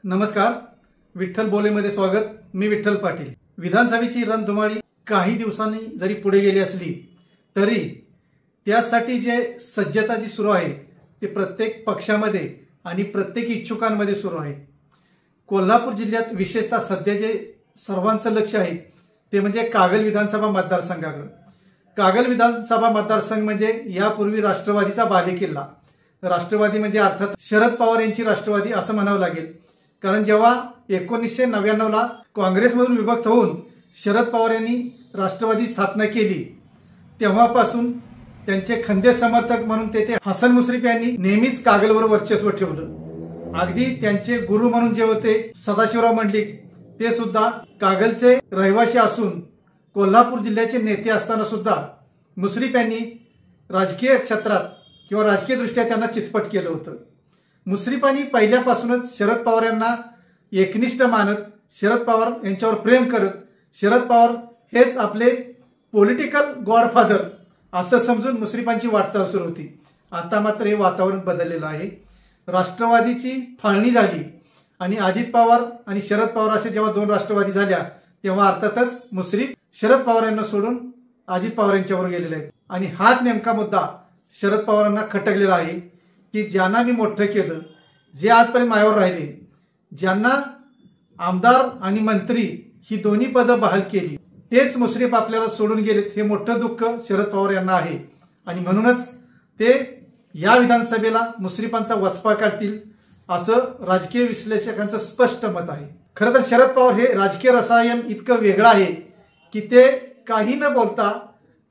नमस्कार, विठ्ठल बोलेमध्ये स्वागत। मी विठ्ठल पाटील। विधानसभेची रणधुमाळी काही दिवसांनी जरी पुढे गेली असली तरी त्यासाठी जे सज्जता जी सुरू आहे ते प्रत्येक पक्षामध्ये आणि प्रत्येक इच्छुकांमध्ये सुरू आहे। कोल्हापूर जिल्ह्यात विशेषतः सध्या जे सर्वांचं लक्ष आहे ते म्हणजे कागल विधानसभा मतदारसंघाकडे। कागल विधानसभा मतदारसंघ म्हणजे यापूर्वी राष्ट्रवादीचा बालेकिल्ला। राष्ट्रवादी म्हणजे अर्थात शरद पवार यांची राष्ट्रवादी असं म्हणावं लागेल, कारण जेव्हा 1999 ला काँग्रेसमधून विभक्त होऊन शरद पवार यांनी राष्ट्रवादी स्थापना केली तेव्हापासून त्यांचे खंदे समर्थक म्हणून तेथे हसन मुश्रीफ यांनी नेहमीच कागलवर वर्चस्व ठेवलं। अगदी त्यांचे गुरु म्हणून जे होते सदाशिवराव मंडलिक ते सुद्धा कागलचे रहिवासी असून कोल्हापूर जिल्ह्याचे नेते असताना सुद्धा मुश्रीफ यांनी राजकीय क्षेत्रात किंवा राजकीय दृष्ट्या त्यांना चितपट केलं होतं। मुश्रीफांनी पहिल्यापासूनच शरद पवार यांना एकनिष्ठ मानत, शरद पवार यांच्यावर प्रेम करत, शरद पवार हेच आपले पॉलिटिकल गॉडफादर असं समजून मुश्रीफांची वाटचाल सुरू होती। आता मात्र हे वातावरण बदललेलं आहे। राष्ट्रवादीची फाळणी झाली आणि अजित पवार आणि शरद पवार असे जेव्हा दोन राष्ट्रवादी झाल्या तेव्हा अर्थातच मुश्रीफ शरद पवार यांना सोडून अजित पवार यांच्यावर गेलेले आहेत। आणि हाच नेमका मुद्दा शरद पवारांना खटकलेला आहे की ज्यांना मी मोठं केलं, जे आजपर्यंत मायावर राहिले, ज्यांना आमदार आणि मंत्री ही दोन्ही पदं बहाल केली, तेच मुश्रीफ आपल्याला सोडून गेलेत। हे मोठं दुःख शरद पवार यांना आहे आणि म्हणूनच ते या विधानसभेला मुश्रीफांचा वचपा काढतील असं राजकीय विश्लेषकांचं स्पष्ट मत आहे। खरं तर शरद पवार हे राजकीय रसायन इतकं वेगळं आहे की ते काही न बोलता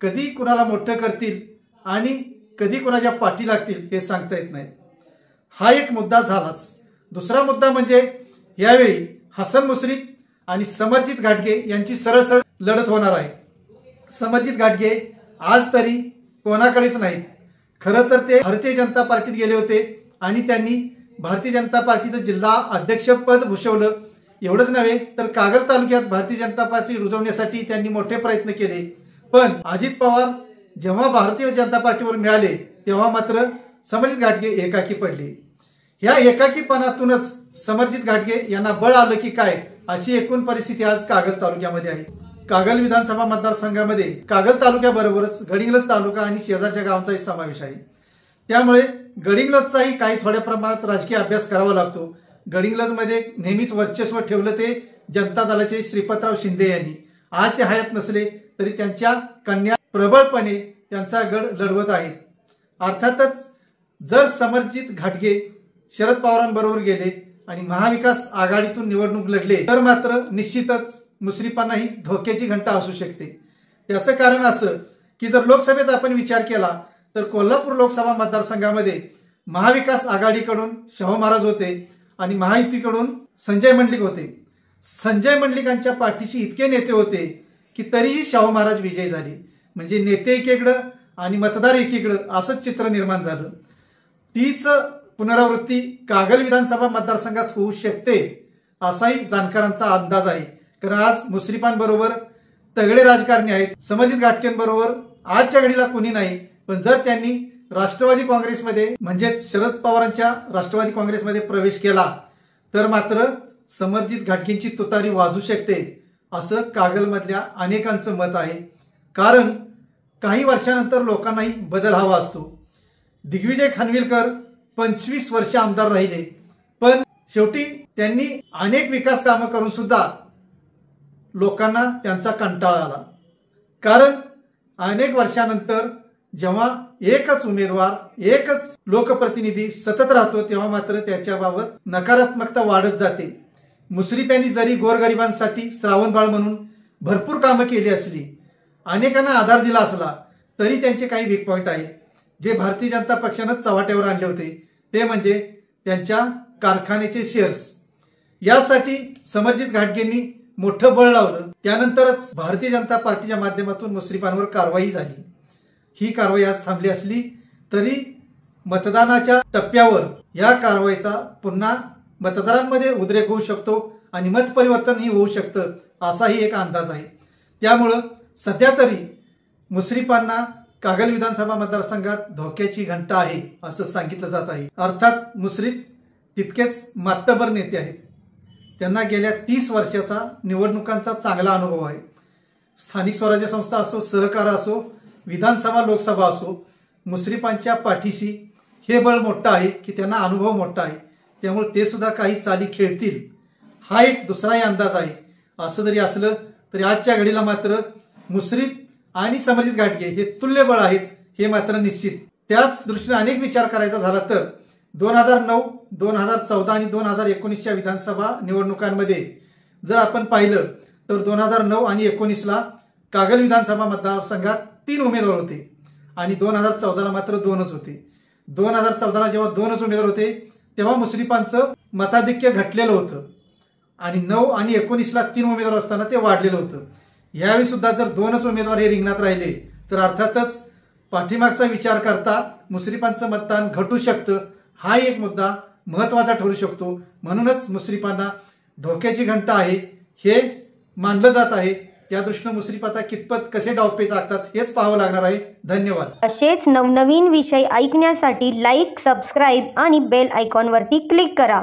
कधी कुणाला मोठं करतील आणि कधी कुणाच्या पाठी लागतील हे सांगता येत नाही। हा एक मुद्दा झालाच। दुसरा मुद्दा म्हणजे यावेळी हसन मुश्रीफ आणि समरजित घाटगे यांची सरळ लढत होणार आहे। समरजित घाटगे आज तरी कोणाकडेच नाहीत। खरं तर ते भारतीय जनता पार्टीत गेले होते आणि त्यांनी भारतीय जनता पार्टीचं जिल्हा अध्यक्षपद भूषवलं। एवढंच नव्हे तर कागल तालुक्यात भारतीय जनता पार्टी रुजवण्यासाठी त्यांनी मोठे प्रयत्न केले। पण अजित पवार जेव्हा भारतीय जनता पार्टीवर मिळाले तेव्हा मात्र समरजित घाटगे एकाकी पडले। ह्या एकाकीपणातूनच समरजित घाटगे यांना बळ आलं की काय अशी एकूण परिस्थिती आज कागल तालुक्यामध्ये आहे। कागल विधानसभा मतदारसंघामध्ये कागल तालुक्याबरोबरच गडिंग्लज तालुका आणि शेजारच्या गावांचाही समावेश आहे। त्यामुळे गडिंग्लजचाही काही थोड्या प्रमाणात राजकीय अभ्यास करावा लागतो। गडिंग्लजमध्ये नेहमीच वर्चस्व ठेवलं ते जनता दलाचे श्रीपतराव शिंदे यांनी। आज ते हयात नसले तरी त्यांच्या कन्या प्रबळपणे त्यांचा गड लढवत आहेत। अर्थातच जर समरजित घाटगे शरद पवारांबरोबर गेले आणि महाविकास आघाडीतून निवडणूक लढले तर मात्र निश्चितच मुश्रीफांनाही धोक्याची घंटा असू शकते। त्याचं कारण असं की जर लोकसभेचा आपण विचार केला तर कोल्हापूर लोकसभा मतदारसंघामध्ये महाविकास आघाडीकडून शाहू महाराज होते आणि महायुतीकडून संजय मंडलिक होते। संजय मंडलिकांच्या पाठीशी इतके नेते होते की तरीही शाहू महाराज विजयी झाले। म्हणजे नेते एकीकडं आणि मतदार एकीकडं असंच चित्र निर्माण झालं। तीच पुनरावृत्ती कागल विधानसभा मतदारसंघात होऊ शकते असाही जाणकारांचा अंदाज आहे। कारण आज मुश्रीफांबरोबर तगडे राजकारणी आहेत, समरजित घाटगेंबरोबर आजच्या घडीला कुणी नाही। पण जर त्यांनी राष्ट्रवादी काँग्रेसमध्ये म्हणजेच शरद पवारांच्या राष्ट्रवादी काँग्रेसमध्ये प्रवेश केला तर मात्र समरजित घाटगेंची तुतारी वाजू शकते असं कागलमधल्या अनेकांचं मत आहे। कारण काही वर्षानंतर लोकांनाही बदल हवा असतो। दिग्विजय खानविलकर 25 वर्ष आमदार राहिले, पण शेवटी त्यांनी अनेक विकास कामं करून सुद्धा लोकांना त्यांचा कंटाळा आला। कारण अनेक वर्षानंतर जेव्हा एकच उमेदवार, एकच लोकप्रतिनिधी सतत राहतो तेव्हा मात्र त्याच्याबाबत नकारात्मकता वाढत जाते। मुश्रीफ यांनी जरी गोरगरिबांसाठी श्रावणबाळ म्हणून भरपूर कामं केली असली, अनेकांना आधार दिला असला, तरी त्यांचे काही वीक पॉइंट आहेत जे भारतीय जनता पक्षानं चव्हाट्यावर आणले होते। ते म्हणजे त्यांच्या कारखान्याचे शेअर्स। यासाठी समरजित घाटगेंनी मोठं बळ लावलं। त्यानंतरच भारतीय जनता पार्टीच्या माध्यमातून मुश्रीफांवर कारवाई झाली। ही कारवाई आज थांबली असली तरी मतदानाच्या टप्प्यावर या कारवाईचा पुन्हा मतदारांमध्ये उद्रेक होऊ शकतो आणि मत परिवर्तनही होऊ शकतं असाही एक अंदाज आहे। त्यामुळं सध्या तरी मुश्रीफांना कागल विधानसभा मतदारसंघात धोक्याची घंटा आहे असं सांगितलं जात आहे। अर्थात मुश्रीफ तितकेच मातबर नेते आहेत। त्यांना गेल्या 30 वर्षाचा निवडणुकांचा चांगला अनुभव आहे। स्थानिक स्वराज्य संस्था असो, सहकार असो, विधानसभा लोकसभा असो, मुश्रीफांच्या पाठीशी हे बळ मोठं आहे की त्यांना अनुभव मोठा आहे, त्यामुळे ते सुद्धा काही चाली खेळतील हा एक दुसराही अंदाज आहे। असं जरी असलं तरी आजच्या घडीला मात्र मुश्रीफ आणि समरजित घाटगे हे तुल्यबळ आहेत हे मात्र निश्चित। त्याच दृष्टीने अनेक विचार करायचा झाला तर 2009, 2014 आणि 2019च्या विधानसभा निवडणुकांमध्ये जर आपण पाहिलं तर 2009 आणि 2019ला कागल विधानसभा मतदारसंघात 3 उमेदवार होते आणि 2014ला मात्र 2च होते। 2014ला जेव्हा 2च उमेदवार होते तेव्हा मुश्रीफांचं मताधिक्य घटलेलं होतं आणि 9 आणि 19ला 3 उमेदवार असताना ते वाढलेलं होतं। यावेळी सुद्धा जर 2च उमेदवार हे रिंगणात राहिले तर अर्थातच पाठीमागचा विचार करता मुश्रीफांचं मतदान घटू शकतं हा एक मुद्दा महत्त्वाचा ठरू शकतो। म्हणूनच मुश्रीफांना धोक्याची घंटा आहे हे मानलं जात आहे। त्या दृष्टीने मुश्रीफ आता कितपत कसे डावपेच आखतात हेच पाहावं लागणार आहे। धन्यवाद। असेच नवनवीन विषय ऐकण्यासाठी लाईक, सबस्क्राईब आणि बेल आयकॉनवरती क्लिक करा।